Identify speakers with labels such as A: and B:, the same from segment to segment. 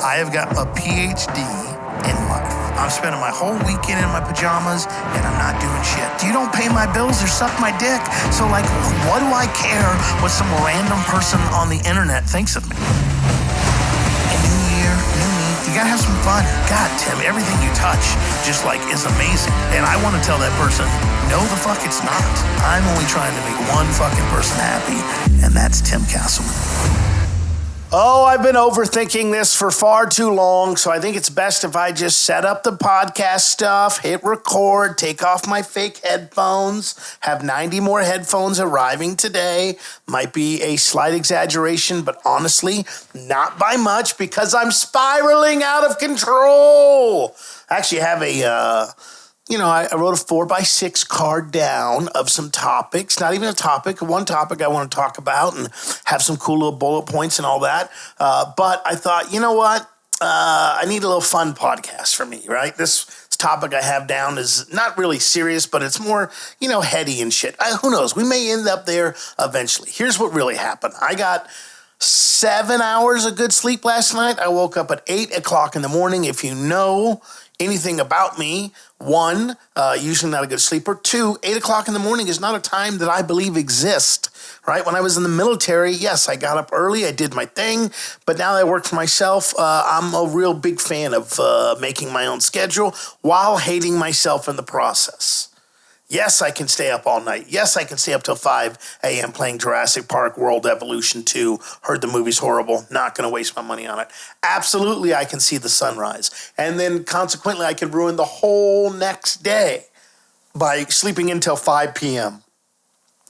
A: I have got a PhD in life. I'm spending my whole weekend in my pajamas and I'm not doing shit. You don't pay my bills or suck my dick. So like, what do I care what some random person on the internet thinks of me? And new year, new me, you gotta have some fun. God, Tim, everything you touch just like is amazing. And I want to tell that person, no the fuck it's not. I'm only trying to make one fucking person happy, and that's Tim Castleman. Oh, I've been overthinking this for far too long, so I think it's best if I just set up the podcast stuff, hit record, take off my fake headphones, have 90 more headphones arriving today. Might be a slight exaggeration, but honestly, not by much because I'm spiraling out of control. I actually have I wrote a 4x6 card down of some topics, not even a topic, one topic I want to talk about and have some cool little bullet points and all that. But I thought, you know what? I need a little fun podcast for me, right? This topic I have down is not really serious, but it's more, heady and shit. Who knows? We may end up there eventually. Here's what really happened. I got 7 hours of good sleep last night. I woke up at 8 o'clock in the morning. If you know anything about me, 1, usually not a good sleeper. 2, 8 o'clock in the morning is not a time that I believe exists, right? When I was in the military, yes, I got up early, I did my thing, but now that I work for myself, I'm a real big fan of making my own schedule while hating myself in the process. Yes, I can stay up all night. Yes, I can stay up till 5 a.m. playing Jurassic Park World Evolution 2. Heard the movie's horrible. Not going to waste my money on it. Absolutely, I can see the sunrise. And then consequently, I can ruin the whole next day by sleeping until 5 p.m.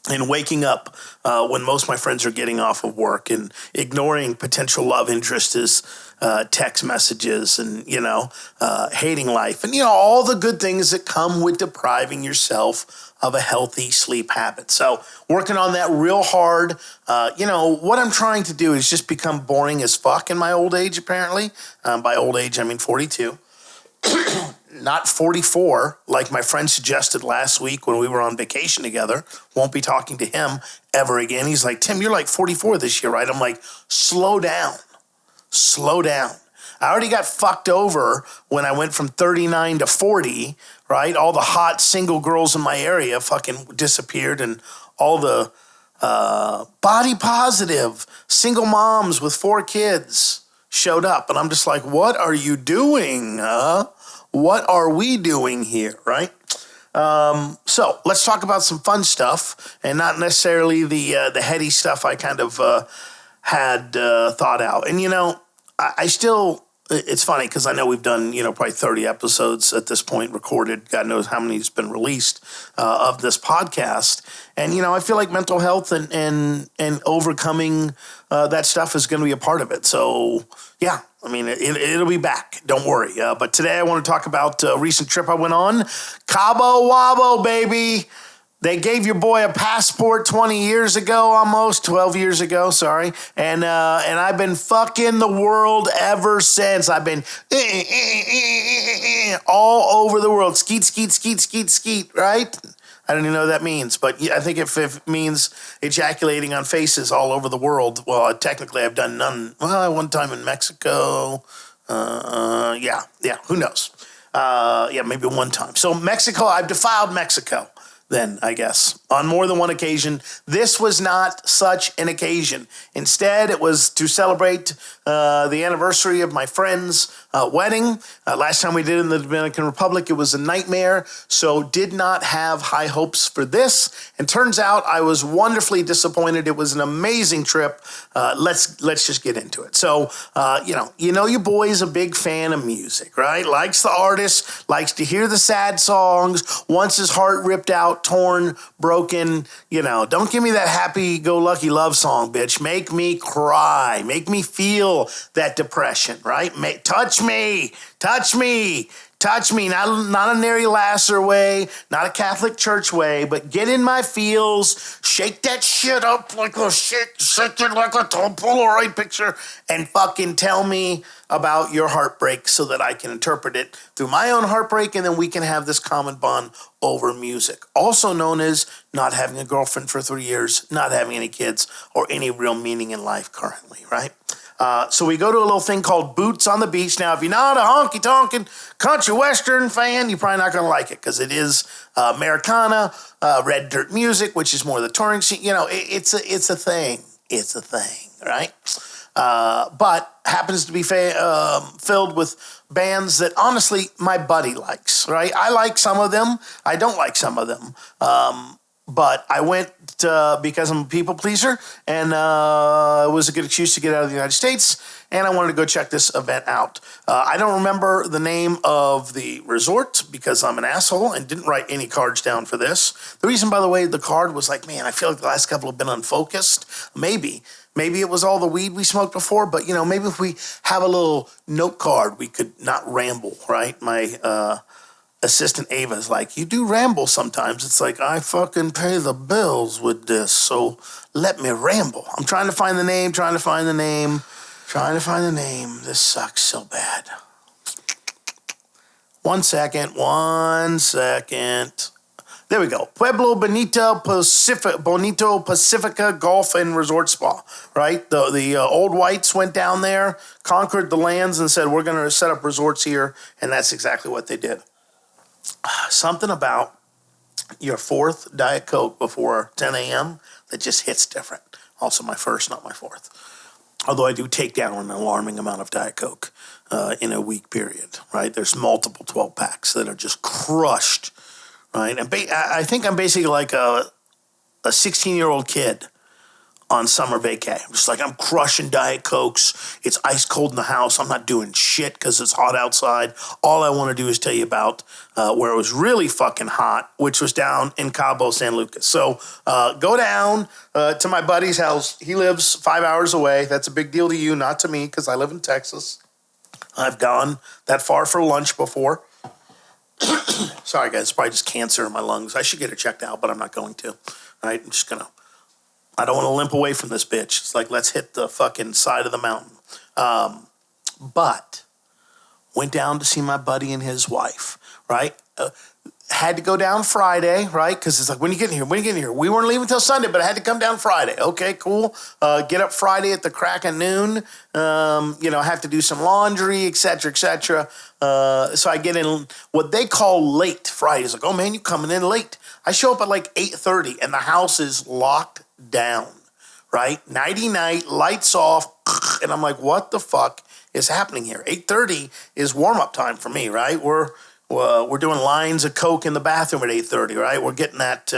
A: and waking up when most of my friends are getting off of work and ignoring potential love interest as text messages and, hating life and, all the good things that come with depriving yourself of a healthy sleep habit. So working on that real hard. What I'm trying to do is just become boring as fuck in my old age, apparently. By old age, I mean 42. Not 44, like my friend suggested last week when we were on vacation together. Won't be talking to him ever again. He's like, Tim, you're like 44 this year, right? I'm like, slow down. I already got fucked over when I went from 39 to 40, right? All the hot single girls in my area fucking disappeared and all the body positive single moms with 4 kids showed up. And I'm just like, what are you doing, huh? What are we doing here, right? So let's talk about some fun stuff and not necessarily the heady stuff I kind of had thought out. And, I still, it's funny because I know we've done, probably 30 episodes at this point recorded. God knows how many has been released of this podcast. And, I feel like mental health and overcoming that stuff is going to be a part of it. So, yeah. I mean, it'll be back. Don't worry. But today I want to talk about a recent trip I went on. Cabo Wabo, baby. They gave your boy a passport 20 years ago, almost 12 years ago, sorry. And I've been fucking the world ever since. I've been all over the world. Skeet, right? I don't even know what that means, but I think if it means ejaculating on faces all over the world, well, technically I've done none. Well, one time in Mexico. Yeah, who knows? Maybe one time. So Mexico, I've defiled Mexico. Then, I guess, on more than one occasion. This was not such an occasion. Instead, it was to celebrate the anniversary of my friend's wedding. Last time we did it in the Dominican Republic, it was a nightmare, so did not have high hopes for this. And turns out I was wonderfully disappointed. It was an amazing trip. Let's just get into it. So, your boy's a big fan of music, right? Likes the artist, likes to hear the sad songs, wants his heart ripped out, torn, broken, don't give me that happy-go-lucky love song, bitch. Make me cry. Make me feel that depression, right? Touch me. Not a Nary Lasser way, not a Catholic church way, but get in my feels, shake that shit up like a shake it like a Polaroid picture, and fucking tell me about your heartbreak so that I can interpret it through my own heartbreak, and then we can have this common bond over music. Also known as not having a girlfriend for 3 years, not having any kids, or any real meaning in life currently, right? So we go to a little thing called Boots on the Beach. Now, if you're not a honky-tonkin' country western fan, you're probably not going to like it because it is Americana, red dirt music, which is more the touring scene. It's a thing. It's a thing, right? But happens to be filled with bands that, honestly, my buddy likes, right? I like some of them. I don't like some of them. But I went because I'm a people pleaser, and it was a good excuse to get out of the United States, and I wanted to go check this event out. I don't remember the name of the resort because I'm an asshole and didn't write any cards down for this. The reason, by the way, the card was like, man, I feel like the last couple have been unfocused. Maybe it was all the weed we smoked before, but, maybe if we have a little note card, we could not ramble, right? My assistant Ava's like, you do ramble sometimes. It's like, I fucking pay the bills with this, so let me ramble. I'm trying to find the name. This sucks so bad. One second. There we go. Pueblo Bonito Pacifica Golf and Resort Spa, right? The old whites went down there, conquered the lands, and said, we're going to set up resorts here, and that's exactly what they did. Something about your fourth Diet Coke before 10 a.m. that just hits different. Also my first, not my fourth. Although I do take down an alarming amount of Diet Coke in a week period, right? There's multiple 12-packs that are just crushed, right? And I think I'm basically like a 16-year-old kid on summer vacay. I'm just like, I'm crushing Diet Cokes. It's ice cold in the house. I'm not doing shit because it's hot outside. All I want to do is tell you about where it was really fucking hot, which was down in Cabo, San Lucas. So go down to my buddy's house. He lives 5 hours away. That's a big deal to you, not to me, because I live in Texas. I've gone that far for lunch before. Sorry, guys. It's probably just cancer in my lungs. I should get it checked out, but I'm not going to. All right, I'm just going to. I don't want to limp away from this bitch. It's like, let's hit the fucking side of the mountain. But went down to see my buddy and his wife, right? Had to go down Friday, right? Because it's like, when are you getting here? We weren't leaving till Sunday, but I had to come down Friday. Okay, cool. Get up Friday at the crack of noon. Have to do some laundry, et cetera, et cetera. So I get in what they call late Friday. It's like, oh, man, you coming in late. I show up at like 8:30, and the house is locked down, right? Nighty-night, lights off, and I'm like, what the fuck is happening here? 8:30 is warm-up time for me, right? We're doing lines of Coke in the bathroom at 8:30, right? We're getting that,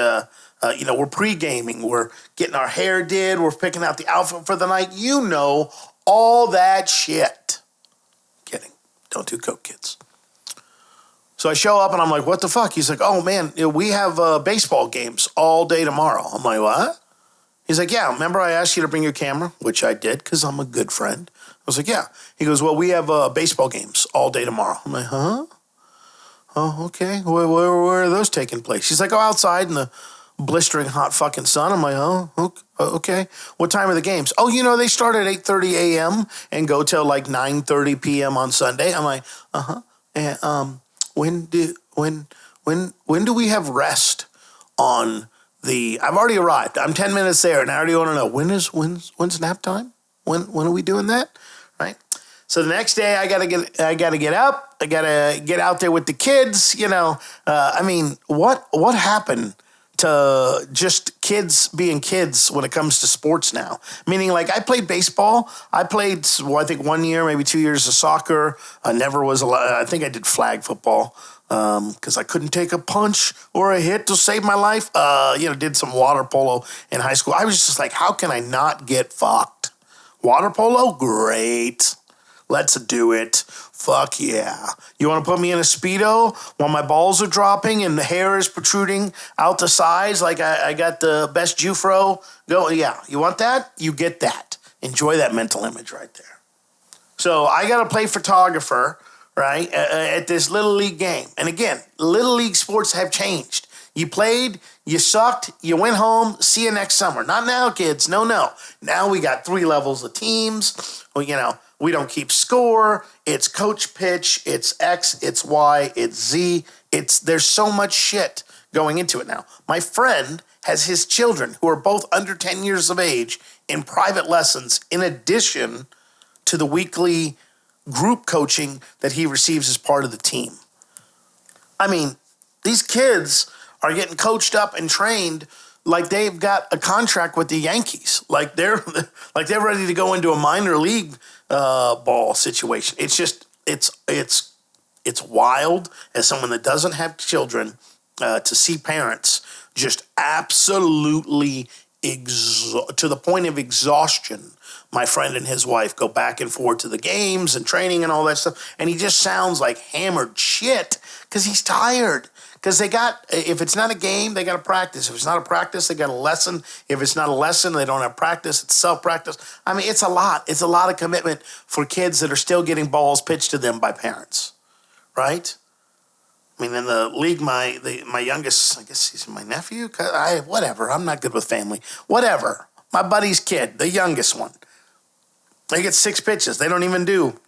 A: we're pre-gaming. We're getting our hair did. We're picking out the outfit for the night. All that shit. Kidding. Don't do Coke, kids. So I show up and I'm like, what the fuck? He's like, oh, man, we have baseball games all day tomorrow. I'm like, what? He's like, yeah, remember I asked you to bring your camera? Which I did because I'm a good friend. I was like, yeah. He goes, well, we have baseball games all day tomorrow. I'm like, huh? Oh, okay. Where are those taking place? He's like, oh, outside in the blistering hot fucking sun. I'm like, oh, okay. What time are the games? Oh, they start at 8:30 a.m. and go till like 9:30 p.m. on Sunday. I'm like, uh-huh. And when do we have rest on the? I've already arrived. I'm 10 minutes there, and I already want to know when's nap time? When are we doing that? Right. So the next day, I gotta get up. I gotta get out there with the kids. What happened to just kids being kids when it comes to sports now? Meaning, like, I played baseball. I played, I think 1 year, maybe 2 years of soccer. I never was allowed. I think I did flag football because I couldn't take a punch or a hit to save my life. Did some water polo in high school. I was just like, how can I not get fucked? Water polo? Great. Let's do it. Fuck yeah. You want to put me in a Speedo while my balls are dropping and the hair is protruding out the sides like I got the best Jufro? Go, yeah. You want that? You get that. Enjoy that mental image right there. So I got to play photographer, right, at this Little League game. And again, Little League sports have changed. You played, you sucked, you went home, see you next summer. Not now, kids. No. Now we got 3 levels of teams. Well, we don't keep score. It's coach pitch. It's X. It's Y. It's Z. There's so much shit going into it now. My friend has his children who are both under 10 years of age in private lessons in addition to the weekly group coaching that he receives as part of the team. I mean, these kids are getting coached up and trained like they've got a contract with the Yankees. Like they're ready to go into a minor league ball situation. It's just it's wild as someone that doesn't have children to see parents just absolutely to the point of exhaustion. My friend and his wife go back and forth to the games and training and all that stuff, and he just sounds like hammered shit because he's tired. Because if it's not a game, they got to practice. If it's not a practice, they got a lesson. If it's not a lesson, they don't have practice. It's self-practice. I mean, it's a lot. It's a lot of commitment for kids that are still getting balls pitched to them by parents, right? I mean, in the league, my youngest, I guess he's my nephew. Whatever. I'm not good with family. Whatever. My buddy's kid, the youngest one. They get 6 pitches. They don't even do.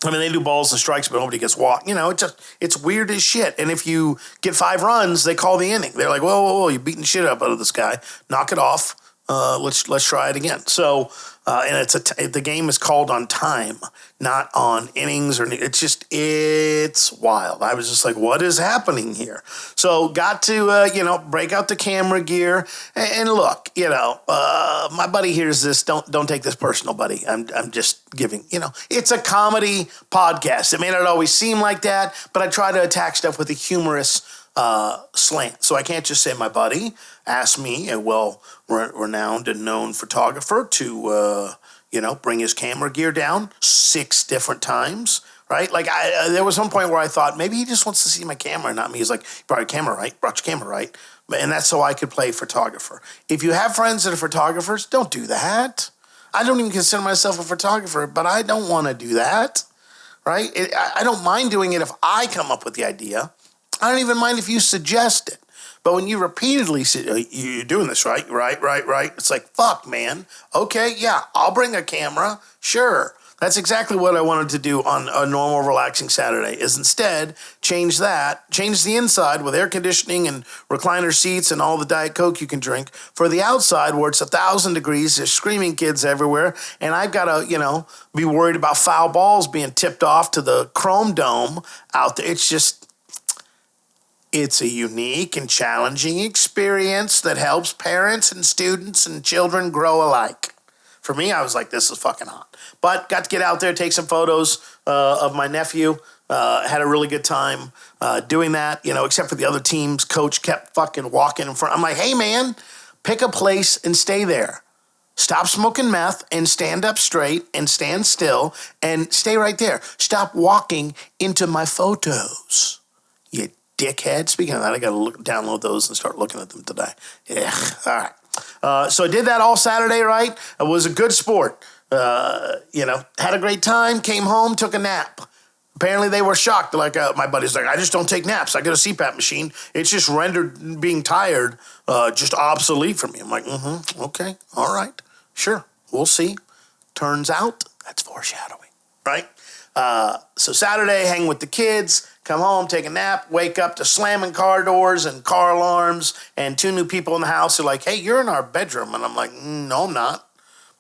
A: I mean, they do balls and strikes, but nobody gets walked. You know, it's weird as shit. And if you get 5 runs, they call the inning. They're like, whoa, you're beating shit up out of this guy. Knock it off. Let's try it again. So, and the game is called on time, not on innings or it's wild. I was just like, what is happening here? So got to break out the camera gear and look, my buddy hears this. Don't take this personal, buddy. I'm just giving, it's a comedy podcast. It may not always seem like that, but I try to attack stuff with a humorous slant. So I can't just say my buddy asked me, a well-renowned and known photographer, to bring his camera gear down 6 different times, right? Like there was one point where I thought maybe he just wants to see my camera, not me. He's like, brought your camera right? And that's so I could play photographer. If you have friends that are photographers, don't do that. I don't even consider myself a photographer, but I don't want to do that, right? I don't mind doing it if I come up with the idea. I don't even mind if you suggest it. But when you repeatedly say, you're doing this, right? Right. It's like, fuck, man. Okay, yeah, I'll bring a camera. Sure. That's exactly what I wanted to do on a normal, relaxing Saturday, is instead change the inside with air conditioning and recliner seats and all the Diet Coke you can drink, for the outside where it's 1,000 degrees, there's screaming kids everywhere, and I've got to, be worried about foul balls being tipped off to the Chrome Dome out there. It's a unique and challenging experience that helps parents and students and children grow alike. For me, I was like, this is fucking hot. But got to get out there, take some photos of my nephew. Had a really good time doing that, except for the other team's coach kept fucking walking in front. I'm like, hey, man, pick a place and stay there. Stop smoking meth and stand up straight and stand still and stay right there. Stop walking into my photos, you dickhead. Speaking of that, I got to download those and start looking at them today. Yeah, all right. So I did that all Saturday, right? It was a good sport. Had a great time, came home, took a nap. Apparently they were shocked. Like my buddy's like, I just don't take naps. I got a CPAP machine. It's just rendered being tired just obsolete for me. I'm like, okay, all right, sure, we'll see. Turns out that's foreshadowing, right? So Saturday, hang with the kids, come home, take a nap, wake up to slamming car doors and car alarms, and 2 new people in the house are like, hey, you're in our bedroom. And I'm like, no, I'm not.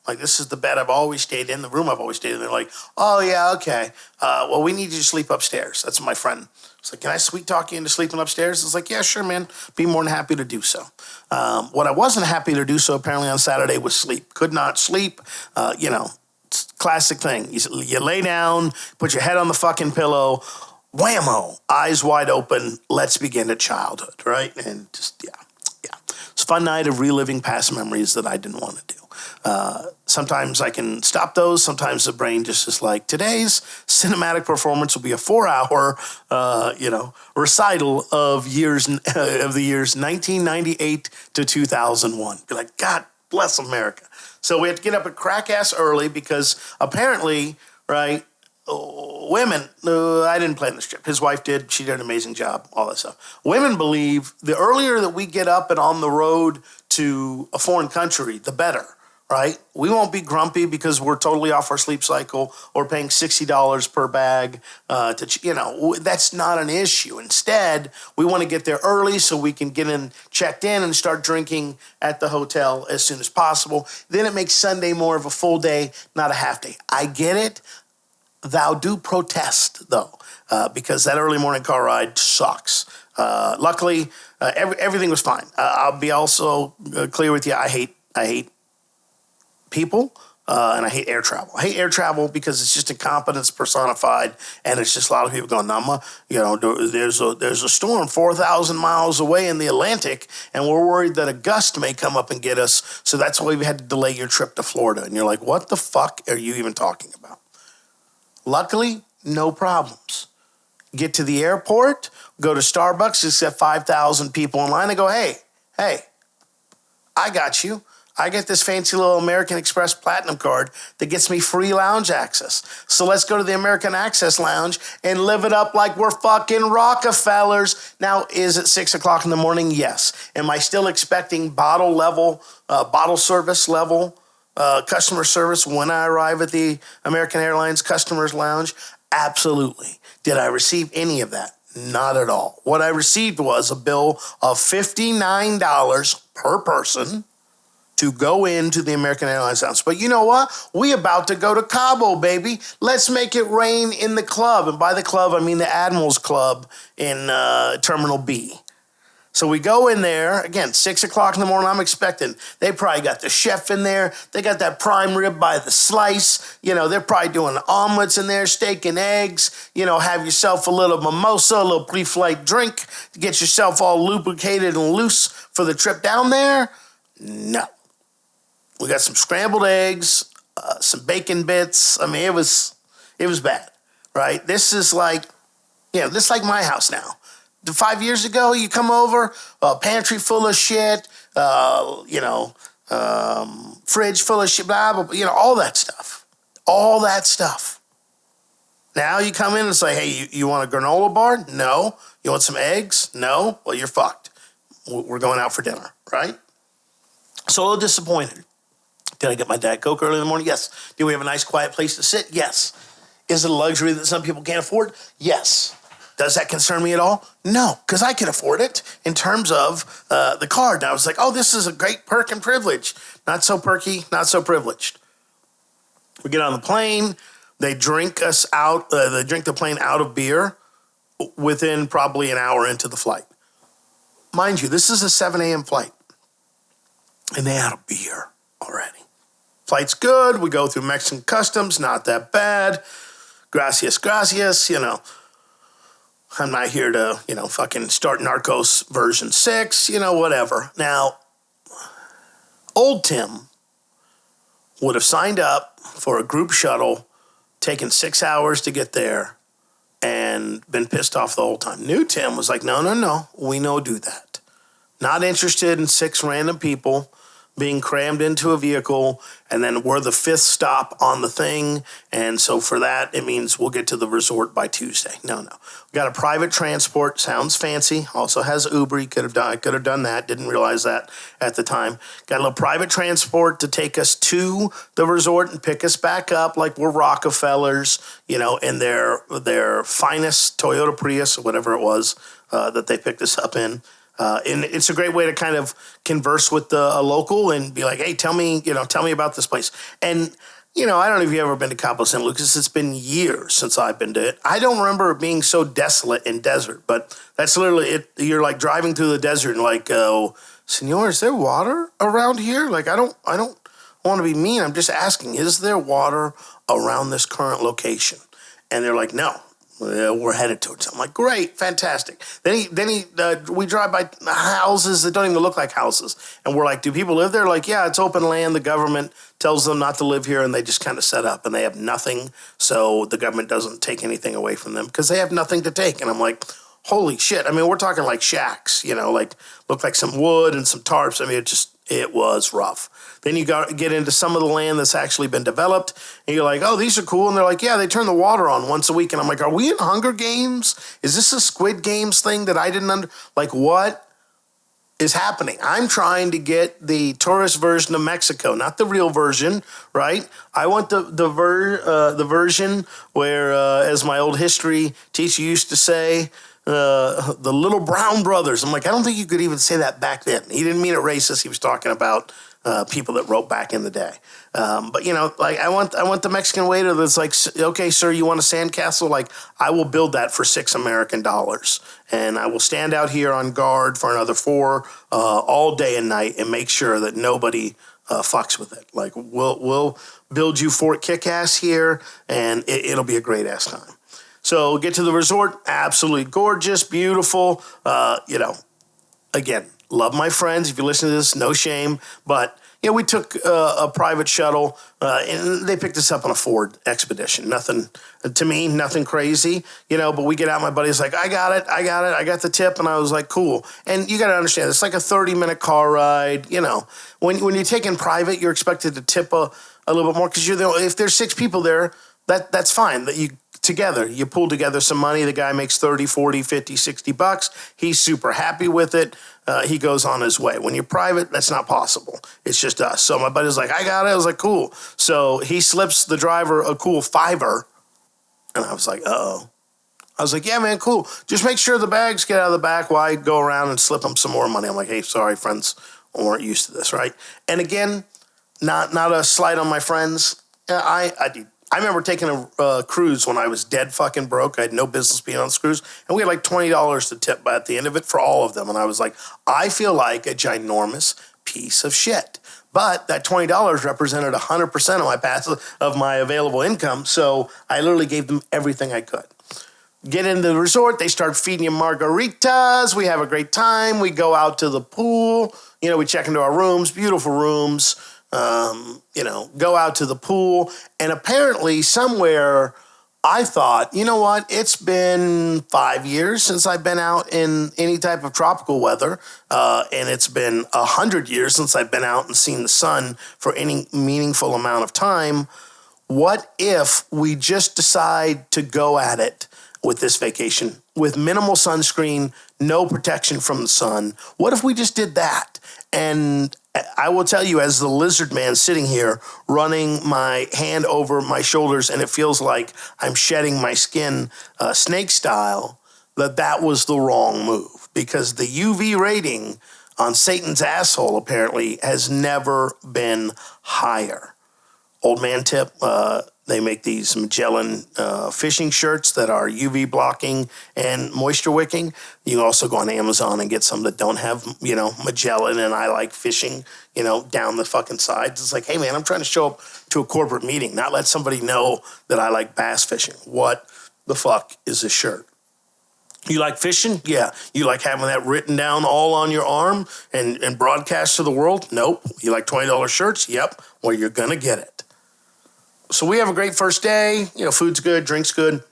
A: Like, this is the bed I've always stayed in, the room I've always stayed in. They're like, oh, yeah, okay. Well, we need you to sleep upstairs. That's my friend. It's like, can I sweet talk you into sleeping upstairs? It's like, yeah, sure, man. Be more than happy to do so. What I wasn't happy to do so apparently on Saturday was sleep. Could not sleep. Classic thing. You lay down, put your head on the fucking pillow, whammo, eyes wide open, let's begin a childhood, right? And just, yeah. It's a fun night of reliving past memories that I didn't want to do. Sometimes I can stop those. Sometimes the brain just is like, today's cinematic performance will be a 4-hour, recital of the years 1998 to 2001. Be like, God bless America. So we had to get up at crack-ass early because apparently, right, women, I didn't plan this trip. His wife did. She did an amazing job, all that stuff. Women believe the earlier that we get up and on the road to a foreign country, the better, right? We won't be grumpy because we're totally off our sleep cycle or paying $60 per bag that's not an issue. Instead, we want to get there early so we can get in, checked in, and start drinking at the hotel as soon as possible. Then it makes Sunday more of a full day, not a half day. I get it. Thou do protest, though, because that early morning car ride sucks. Luckily, everything was fine. I'll be also clear with you. I hate people, and I hate air travel. I hate air travel because it's just incompetence personified, and it's just a lot of people going, there's a storm 4,000 miles away in the Atlantic, and we're worried that a gust may come up and get us, so that's why we had to delay your trip to Florida. And you're like, what the fuck are you even talking about? Luckily, no problems. Get to the airport, go to Starbucks, just got 5,000 people in line. I go, hey, I got you. I get this fancy little American Express Platinum card that gets me free lounge access. So let's go to the American Access Lounge and live it up like we're fucking Rockefellers. Now, is it 6 o'clock in the morning? Yes. Am I still expecting bottle service level customer service when I arrive at the American Airlines Customers Lounge? Absolutely. Did I receive any of that? Not at all. What I received was a bill of $59 per person to go into the American Airlines Lounge. But you know what? We about to go to Cabo, baby. Let's make it rain in the club. And by the club, I mean the Admiral's Club in Terminal B. So we go in there, again, 6 o'clock in the morning, I'm expecting. They probably got the chef in there. They got that prime rib by the slice. They're probably doing omelets in there, steak and eggs. Have yourself a little mimosa, a little pre-flight drink to get yourself all lubricated and loose for the trip down there. No. We got some scrambled eggs, some bacon bits. I mean, it was bad, right? This is like my house now. 5 years ago, you come over, pantry full of shit, fridge full of shit, blah, blah, blah, all that stuff. All that stuff. Now you come in and say, hey, you want a granola bar? No. You want some eggs? No. Well, you're fucked. We're going out for dinner, right? So a little disappointed. Did I get my Diet Coke early in the morning? Yes. Do we have a nice, quiet place to sit? Yes. Is it a luxury that some people can't afford? Yes. Does that concern me at all? No, because I can afford it in terms of the card. I was like, oh, this is a great perk and privilege. Not so perky, not so privileged. We get on the plane. They drink us out. They drink the plane out of beer within probably an hour into the flight. Mind you, this is a 7 a.m. flight. And they out of beer already. Flight's good. We go through Mexican customs. Not that bad. Gracias. I'm not here to, fucking start Narcos version 6, whatever. Now, old Tim would have signed up for a group shuttle, taken 6 hours to get there, and been pissed off the whole time. New Tim was like, no, we no do that. Not interested in 6 random people being crammed into a vehicle, and then we're the 5th stop on the thing, and so for that, it means we'll get to the resort by Tuesday. No. We got a private transport, sounds fancy, also has Uber, could have done that, didn't realize that at the time. Got a little private transport to take us to the resort and pick us back up like we're Rockefellers, in their finest Toyota Prius, or whatever it was that they picked us up in. And it's a great way to kind of converse with a local and be like, hey, tell me about this place. And, I don't know if you've ever been to Cabo San Lucas. It's been years since I've been to it. I don't remember it being so desolate and desert, but that's literally it. You're like driving through the desert and like, oh, senor, is there water around here? Like, I don't want to be mean. I'm just asking, is there water around this current location? And they're like, no. We're headed towards it. I'm like, great, fantastic. Then we drive by houses that don't even look like houses. And we're like, do people live there? Like, yeah, it's open land. The government tells them not to live here, and they just kind of set up, and they have nothing. So the government doesn't take anything away from them because they have nothing to take. And I'm like, holy shit. I mean, we're talking like shacks, like look like some wood and some tarps. I mean, it was rough. Then you get into some of the land that's actually been developed, and you're like, oh, these are cool. And they're like, yeah, they turn the water on once a week. And I'm like, are we in Hunger Games? Is this a Squid Games thing that I didn't like, what is happening. I'm trying to get the tourist version of Mexico, not the real version, right? I want the version where, as my old history teacher used to say, the little brown brothers. I'm like, I don't think you could even say that back then. He didn't mean it racist. He was talking about people that wrote back in the day. But like I want the Mexican waiter that's like, okay, sir, you want a sandcastle? Like, I will build that for $6 American, and I will stand out here on guard for another 4 all day and night and make sure that nobody fucks with it. Like, we'll build you Fort Kick-Ass here, and it'll be a great ass time. So get to the resort, absolutely gorgeous, beautiful. Again, love my friends. If you listen to this, no shame. But, we took a private shuttle, and they picked us up on a Ford Expedition. Nothing crazy, but we get out, my buddy's like, I got it. I got the tip. And I was like, cool. And you got to understand, it's like a 30-minute car ride. When you're taking private, you're expected to tip a little bit more because if there's 6 people there, that's fine. That you pull together some money. The guy makes 30, 40, 50, 60 bucks. He's super happy with it. He goes on his way. When you're private, that's not possible. It's just us. So my buddy's like, I got it. I was like, cool. So he slips the driver a cool $5. And I was like, uh-oh. I was like, yeah, man, cool. Just make sure the bags get out of the back while I go around and slip them some more money. I'm like, hey, sorry, friends. I weren't used to this, right? And again, not a slight on my friends. I remember taking a cruise when I was dead fucking broke. I had no business being on this cruise. And we had like $20 to tip at the end of it for all of them. And I was like, I feel like a ginormous piece of shit. But that $20 represented 100% of my available income. So I literally gave them everything I could. Get into the resort. They start feeding you margaritas. We have a great time. We go out to the pool. We check into our rooms, beautiful rooms. Go out to the pool. And apparently somewhere I thought, you know what? It's been 5 years since I've been out in any type of tropical weather. And it's been 100 years since I've been out and seen the sun for any meaningful amount of time. What if we just decide to go at it with this vacation with minimal sunscreen, no protection from the sun? What if we just did that? And I will tell you, as the lizard man sitting here, running my hand over my shoulders, and it feels like I'm shedding my skin snake style, that was the wrong move. Because the UV rating on Satan's asshole apparently has never been higher. Old man tip, they make these Magellan fishing shirts that are UV blocking and moisture wicking. You can also go on Amazon and get some that don't have, Magellan, and I like fishing, down the fucking sides. It's like, hey, man, I'm trying to show up to a corporate meeting, not let somebody know that I like bass fishing. What the fuck is this shirt? You like fishing? Yeah. You like having that written down all on your arm and broadcast to the world? Nope. You like $20 shirts? Yep. Well, you're going to get it. So we have a great first day. Food's good, drink's good.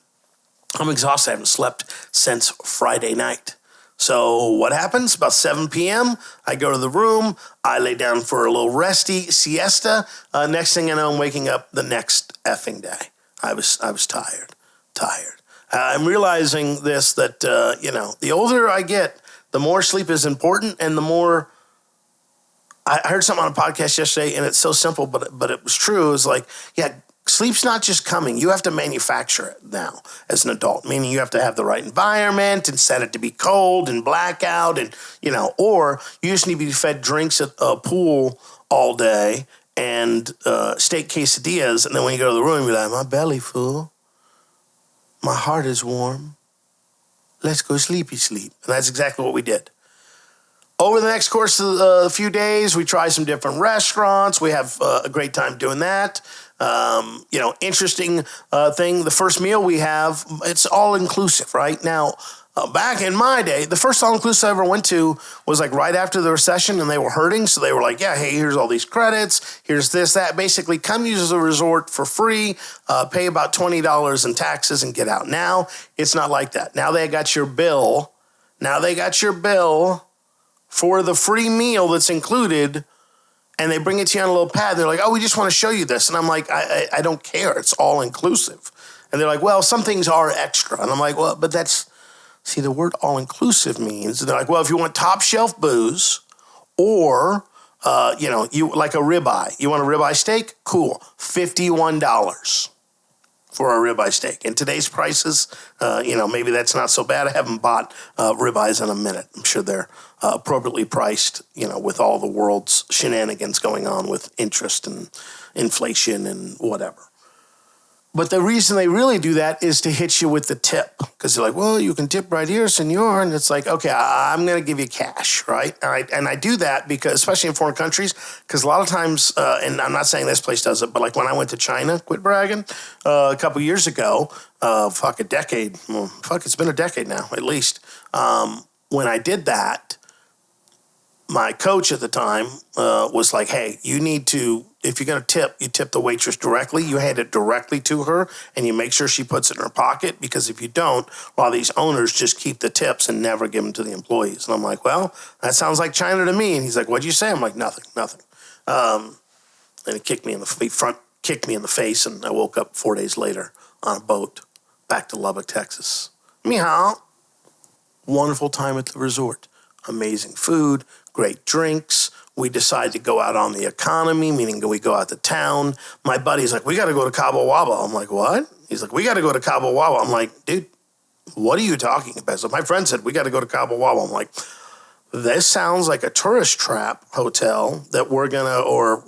A: I'm exhausted. I haven't slept since Friday night. So what happens? About 7 p.m., I go to the room. I lay down for a little resty siesta. Next thing I know, I'm waking up the next effing day. I was tired. I'm realizing this, that, the older I get, the more sleep is important, and the more... I heard something on a podcast yesterday, and it's so simple, but it was true. It was like, yeah, sleep's not just coming. You have to manufacture it now as an adult, meaning you have to have the right environment and set it to be cold and blackout, and, or you just need to be fed drinks at a pool all day and steak quesadillas, and then when you go to the room, you're like, my belly full, my heart is warm, let's go sleepy sleep. And that's exactly what we did. Over the next course of a few days, we try some different restaurants. We have a great time doing that. Interesting thing, the first meal we have, it's all-inclusive, right? Now, back in my day, the first all-inclusive I ever went to was like right after the recession, and they were hurting, so they were like, yeah, hey, here's all these credits, here's this, that. Basically, come use the resort for free, pay about $20 in taxes, and get out. Now, it's not like that. Now they got your bill. For the free meal that's included, and they bring it to you on a little pad. They're like, oh, we just want to show you this. And I'm like, I don't care. It's all inclusive. And they're like, well, some things are extra. And I'm like, well, but that's See, the word all-inclusive means, they're like, well, if you want top shelf booze or, you like a ribeye. You want a ribeye steak? Cool. $51 for a ribeye steak. In today's prices, maybe that's not so bad. I haven't bought ribeyes in a minute. I'm sure they're appropriately priced, with all the world's shenanigans going on with interest and inflation and whatever. But the reason they really do that is to hit you with the tip. Because they're like, well, you can tip right here, senor. And it's like, okay, I'm going to give you cash, right? All right. And I do that because, especially in foreign countries, because a lot of times, and I'm not saying this place does it, but like when I went to China, quit bragging, a couple years ago, a decade, it's been a decade now, at least. When I did that, my coach at the time was like, hey, you need to, if you're going to tip, you tip the waitress directly. You hand it directly to her, and you make sure she puts it in her pocket, because if you don't, a lot of these owners just keep the tips and never give them to the employees. And I'm like, well, that sounds like China to me. And he's like, what'd you say? I'm like, nothing. And he kicked me in the face, and I woke up 4 days later on a boat back to Lubbock, Texas. Meow. Wonderful time at the resort. Amazing food, great drinks. We decided to go out on the economy, meaning we go out to town. My buddy's like, we got to go to Cabo Wabo. I'm like, what? He's like, we got to go to Cabo Wabo. I'm like, dude, what are you talking about? So my friend said, we got to go to Cabo Wabo. I'm like, this sounds like a tourist trap hotel that we're going to, or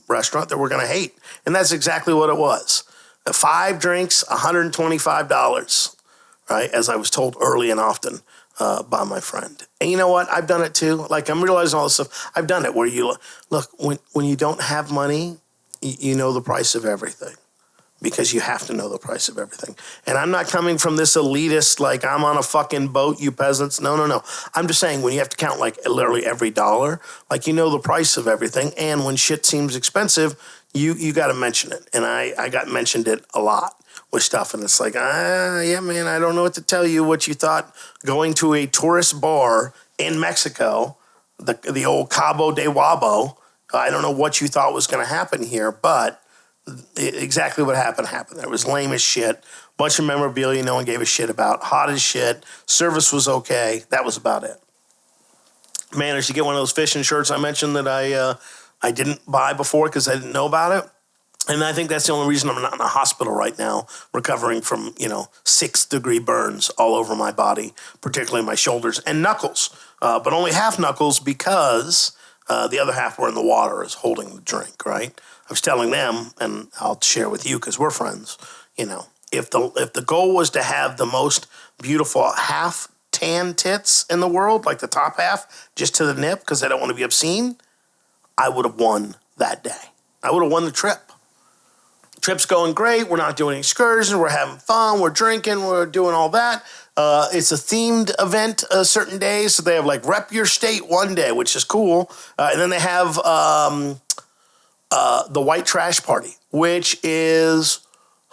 A: restaurant that we're going to hate. And that's exactly what it was. 5 drinks, $125, right? As I was told early and often. By my friend. And you know what? I've done it too. Like, I'm realizing all this stuff. I've done it where you look, when you don't have money, you know the price of everything, because you have to know the price of everything. And I'm not coming from this elitist, like, I'm on a fucking boat, you peasants. No. I'm just saying, when you have to count like literally every dollar, like, you know the price of everything. And when shit seems expensive, you got to mention it. And I got mentioned it a lot with stuff, and it's like, yeah, man, I don't know what to tell you. What you thought going to a tourist bar in Mexico, the old Cabo de Wabo, I don't know what you thought was going to happen here, but exactly what happened. It was lame as shit. Bunch of memorabilia no one gave a shit about. Hot as shit. Service was okay. That was about it. Managed to get one of those fishing shirts I mentioned that I didn't buy before because I didn't know about it. And I think that's the only reason I'm not in a hospital right now, recovering from, 6-degree burns all over my body, particularly my shoulders and knuckles. But only half knuckles, because the other half were in the water as holding the drink, right? I was telling them, and I'll share with you because we're friends, if the goal was to have the most beautiful half tan tits in the world, like the top half, just to the nip, because I don't want to be obscene, I would have won that day. I would have won the trip. Trip's going great. We're not doing excursions. We're having fun. We're drinking. We're doing all that. It's a themed event certain days. So they have like rep your state one day, which is cool. And then they have the white trash party, which is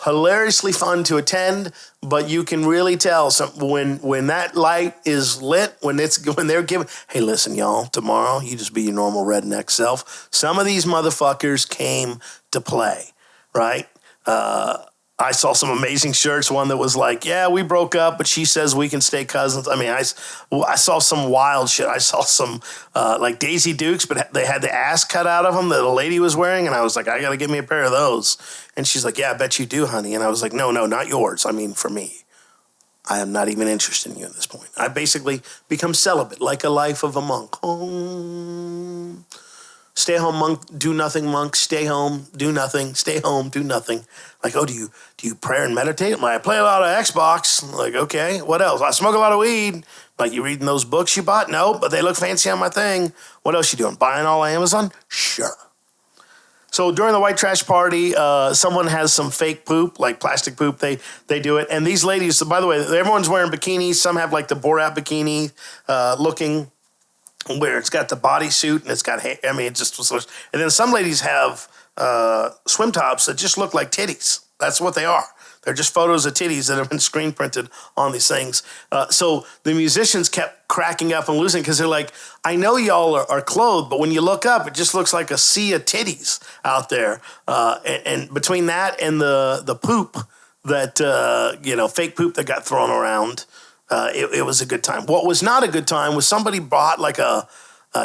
A: hilariously fun to attend. But you can really tell when that light is lit, when they're giving, hey, listen, y'all, tomorrow you just be your normal redneck self. Some of these motherfuckers came to play. Right? I saw some amazing shirts. One that was like, yeah, we broke up, but she says we can stay cousins. I mean, I saw some wild shit. I saw some like Daisy Dukes, but they had the ass cut out of them that a lady was wearing. And I was like, I got to get me a pair of those. And she's like, yeah, I bet you do, honey. And I was like, no, not yours. I mean, for me. I am not even interested in you at this point. I basically become celibate, like a life of a monk. Stay home, monk, do nothing, monk. Stay home, do nothing. Stay home, do nothing. Like, oh, do you pray and meditate? I'm like, I play a lot of Xbox. I'm like, okay, what else? I smoke a lot of weed. Like, you reading those books you bought? No, but they look fancy on my thing. What else you doing? Buying all Amazon? Sure. So during the white trash party, someone has some fake poop, like plastic poop. They do it. And these ladies, by the way, everyone's wearing bikinis. Some have like the Borat bikini looking, where it's got the bodysuit and it's got hair. I mean, it just was. And then some ladies have swim tops that just look like titties. That's what they are. They're just photos of titties that have been screen printed on these things. So the musicians kept cracking up and losing because they're like, I know y'all are clothed, but when you look up, it just looks like a sea of titties out there. And between that and the poop that, fake poop that got thrown around, it was a good time. What was not a good time was somebody bought like a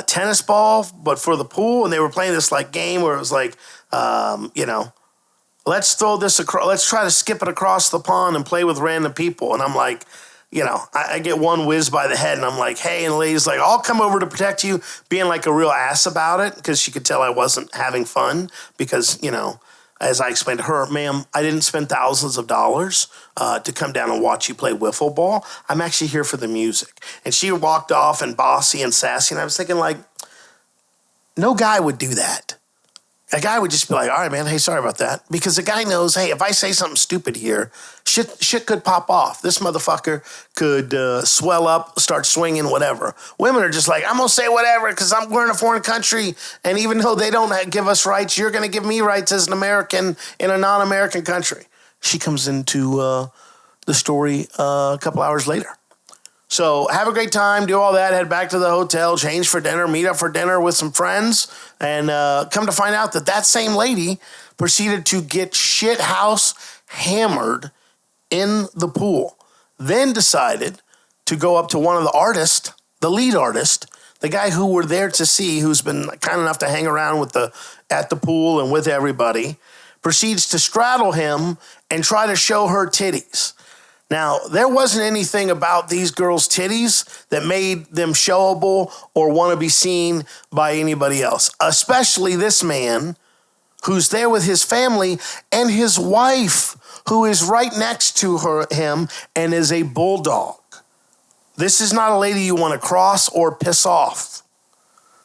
A: tennis ball, but for the pool, and they were playing this like game where it was like, let's throw this across, let's try to skip it across the pond and play with random people. And I'm like, I get one whiz by the head, and I'm like, hey, and the lady's like, I'll come over to protect you, being like a real ass about it, because she could tell I wasn't having fun, because, as I explained to her, ma'am, I didn't spend thousands of dollars to come down and watch you play wiffle ball. I'm actually here for the music. And she walked off and bossy and sassy, and I was thinking, like, no guy would do that. A guy would just be like, all right, man, hey, sorry about that. Because the guy knows, hey, if I say something stupid here, shit could pop off. This motherfucker could swell up, start swinging, whatever. Women are just like, I'm going to say whatever because we're in a foreign country. And even though they don't give us rights, you're going to give me rights as an American in a non-American country. She comes into the story a couple hours later. So have a great time, do all that, head back to the hotel, change for dinner, meet up for dinner with some friends, and come to find out that same lady proceeded to get shit house hammered in the pool. Then decided to go up to one of the artists, the lead artist, the guy who we're there to see, who's been kind enough to hang around at the pool and with everybody, proceeds to straddle him and try to show her titties. Now, there wasn't anything about these girls' titties that made them showable or want to be seen by anybody else, especially this man who's there with his family and his wife, who is right next to him and is a bulldog. This is not a lady you want to cross or piss off.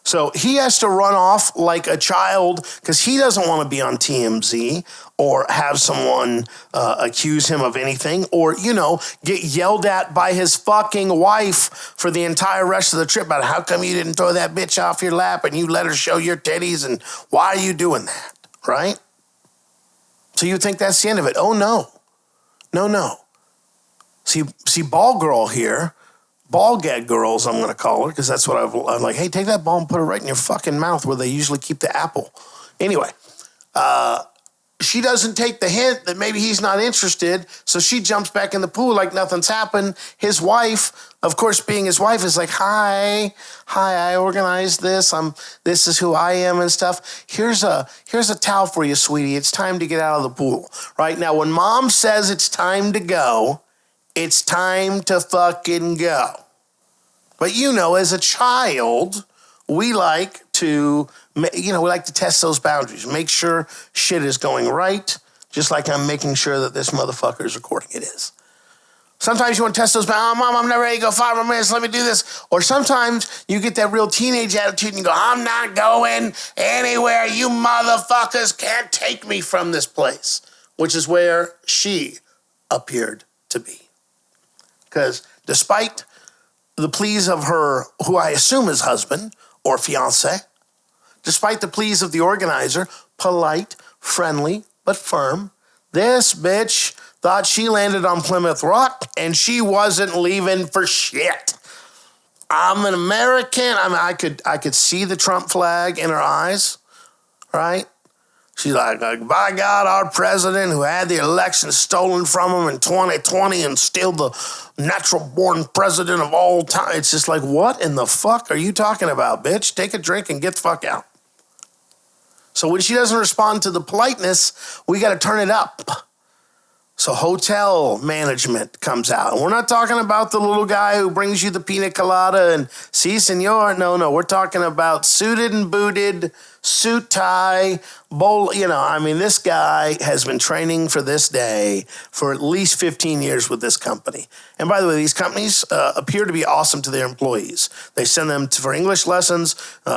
A: So he has to run off like a child because he doesn't want to be on TMZ or have someone accuse him of anything or, get yelled at by his fucking wife for the entire rest of the trip about how come you didn't throw that bitch off your lap and you let her show your titties and why are you doing that, right? So you think that's the end of it. Oh, no. No. See, ball girl here, ball gag girls, I'm going to call her, because that's what I'm like, hey, take that ball and put it right in your fucking mouth where they usually keep the apple. Anyway, she doesn't take the hint that maybe he's not interested, so she jumps back in the pool like nothing's happened. His wife, of course, being his wife, is like, hi, I organized this. This is who I am and stuff. Here's a towel for you, sweetie. It's time to get out of the pool. Right now, when mom says it's time to go, it's time to fucking go. But as a child, we like to, test those boundaries, make sure shit is going right, just like I'm making sure that this motherfucker is recording it is. Sometimes you want to test those boundaries. Oh, Mom, I'm not ready to go 5 more minutes. Let me do this. Or sometimes you get that real teenage attitude and you go, I'm not going anywhere. You motherfuckers can't take me from this place, which is where she appeared to be. Because despite the pleas of her, who I assume is husband or fiance, despite the pleas of the organizer, polite, friendly, but firm, this bitch thought she landed on Plymouth Rock and she wasn't leaving for shit. I'm an American. I could see the Trump flag in her eyes, right? She's like, by God, our president who had the election stolen from him in 2020 and still the natural-born president of all time. It's just like, what in the fuck are you talking about, bitch? Take a drink and get the fuck out. So when she doesn't respond to the politeness, we got to turn it up. So hotel management comes out. And we're not talking about the little guy who brings you the pina colada and si, senor. No. We're talking about suited and booted, suit tie, bowl. This guy has been training for this day for at least 15 years with this company. And by the way, these companies appear to be awesome to their employees. They send them for English lessons.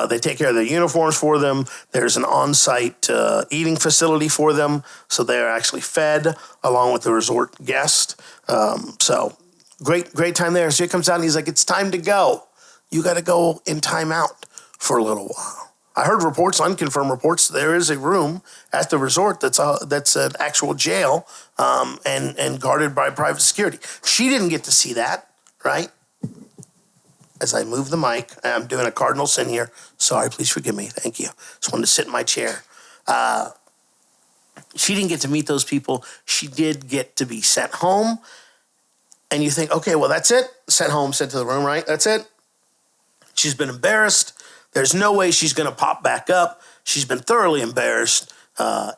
A: They take care of their uniforms for them. There's an on-site eating facility for them. So they're actually fed along with the resort guest. So great time there. So he comes out and he's like, it's time to go. You got to go in timeout for a little while. I heard reports, unconfirmed reports, there is a room at the resort that's an actual jail and guarded by private security. She didn't get to see that, right? As I move the mic, I'm doing a cardinal sin here. Sorry, please forgive me. Thank you. Just wanted to sit in my chair. She didn't get to meet those people. She did get to be sent home. And you think, okay, well, that's it. Sent home, sent to the room, right? That's it. She's been embarrassed. There's no way she's going to pop back up. She's been thoroughly embarrassed.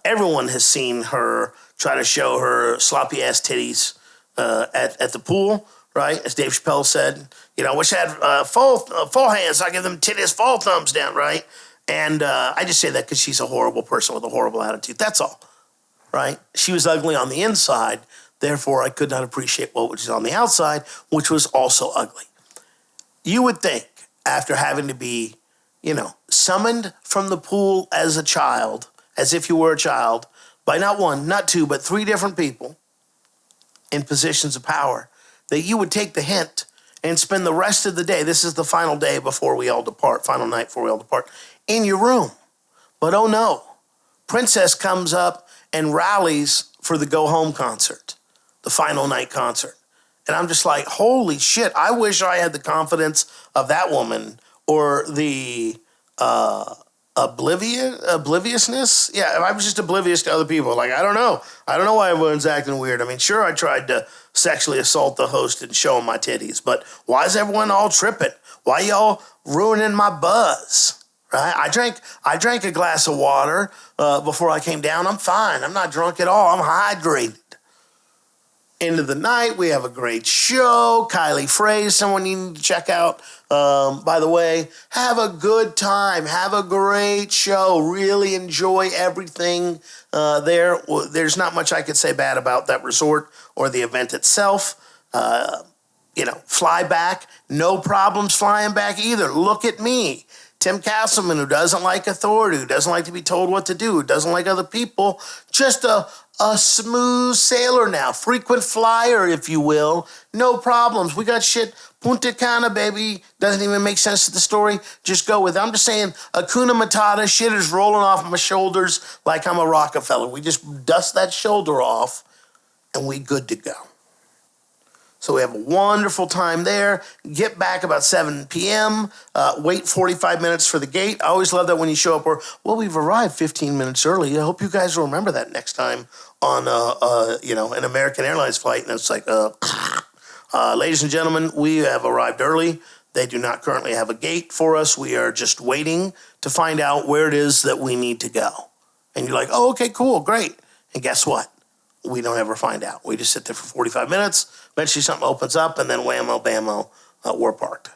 A: Everyone has seen her try to show her sloppy-ass titties at the pool, right? As Dave Chappelle said, I wish I had full hands. So I give them titties full thumbs down, right? And I just say that because she's a horrible person with a horrible attitude. That's all, right? She was ugly on the inside. Therefore, I could not appreciate what was on the outside, which was also ugly. You would think, after having to be, summoned from the pool as a child, as if you were a child, by not one, not two, but three different people in positions of power, that you would take the hint and spend the rest of the day, this is the final day before we all depart, final night before we all depart, in your room. But oh no, Princess comes up and rallies for the go home concert, the final night concert. And I'm just like, holy shit, I wish I had the confidence of that woman, or the obliviousness. Yeah, I was just oblivious to other people. Like, I don't know why everyone's acting weird. I mean, sure, I tried to sexually assault the host and show him my titties, but why is everyone all tripping? Why y'all ruining my buzz? Right? I drank a glass of water before I came down. I'm fine. I'm not drunk at all. I'm hydrated. End of the night, we have a great show. Kylie Frey, someone you need to check out. By the way, have a good time. Have a great show. Really enjoy everything there. There's not much I could say bad about that resort or the event itself. Fly back. No problems flying back either. Look at me. Tim Castleman, who doesn't like authority, who doesn't like to be told what to do, who doesn't like other people, just a smooth sailor now, frequent flyer, if you will. No problems. We got shit. Punta Cana, baby. Doesn't even make sense to the story. Just go with it. I'm just saying, Hakuna Matata, shit is rolling off my shoulders like I'm a Rockefeller. We just dust that shoulder off, and we good to go. So we have a wonderful time there. Get back about 7 p.m. Wait 45 minutes for the gate. I always love that when you show up, we've arrived 15 minutes early. I hope you guys will remember that next time on, an American Airlines flight. And it's like, ladies and gentlemen, we have arrived early. They do not currently have a gate for us. We are just waiting to find out where it is that we need to go. And you're like, oh, okay, cool, great. And guess what? We don't ever find out. We just sit there for 45 minutes. Eventually something opens up, and then whammo, bammo, we're parked.